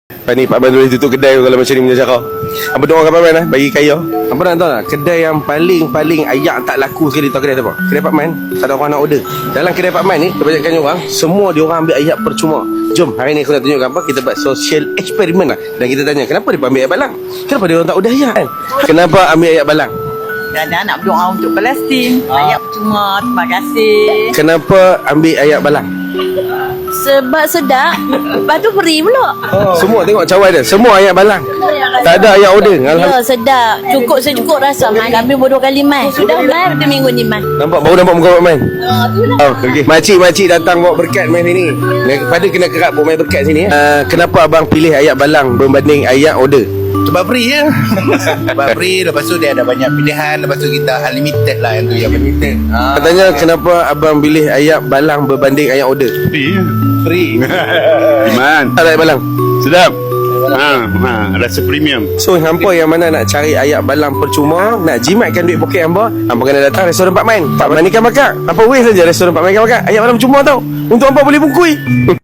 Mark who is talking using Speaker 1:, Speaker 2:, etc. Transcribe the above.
Speaker 1: Ni Pak Man boleh tutup kedai kalau macam ni punya cakap. Apa doakan Pak Man bagi kaya. Apa nak tahu tak? Kedai yang paling ayak tak laku sekali tahu kedai apa? Kedai Pak Man. Tak ada orang nak order. Dalam kedai Pak Man ni, kebanyakan orang semua dia orang ambil ayak percuma. Jom, hari ni aku nak tunjukkan apa? Kita buat social experiment lah. Dan kita tanya, kenapa dia ambil ayak balang? Kenapa dia orang tak order ayak kan? Kenapa ambil ayak balang?
Speaker 2: Dan nak berdoa untuk Palestin. Ayak percuma, terima kasih.
Speaker 1: Kenapa ambil ayak balang?
Speaker 3: Sebab sedap. Lepas tu free pula.
Speaker 1: Semua tengok cawan dia. Semua ayak balang. Tak ada ayak order.
Speaker 3: Ya, sedap. Cukup secukup rasa. Kami bodoh kali mai. Sudah mai pada minggu ni mai.
Speaker 1: Baru nampak muka Pak Man. Okay. Makcik datang bawa berkat main sini. Pada kena kerap bawa main berkat sini. Kenapa abang pilih ayak balang berbanding ayak order?
Speaker 4: Sebab free je. Sebab free. Lepas tu dia ada banyak pilihan. Lepas tu kita unlimited lah yang tu yang limited.
Speaker 1: Katanya kenapa abang pilih ayak balang berbanding ayak order?
Speaker 4: Free.
Speaker 5: Iman,
Speaker 1: Tak ada ayak balang.
Speaker 5: sedap. Rasa premium.
Speaker 1: So hampa yang mana nak cari ayak balang percuma, nak jimatkan duit poket hampa kena datang restoran Pak Man. Pak Man ni kan bakar. Apa waste saja restoran Pak Man kan bakar. Ayak balang percuma tau. Untuk hampa boleh bungkui.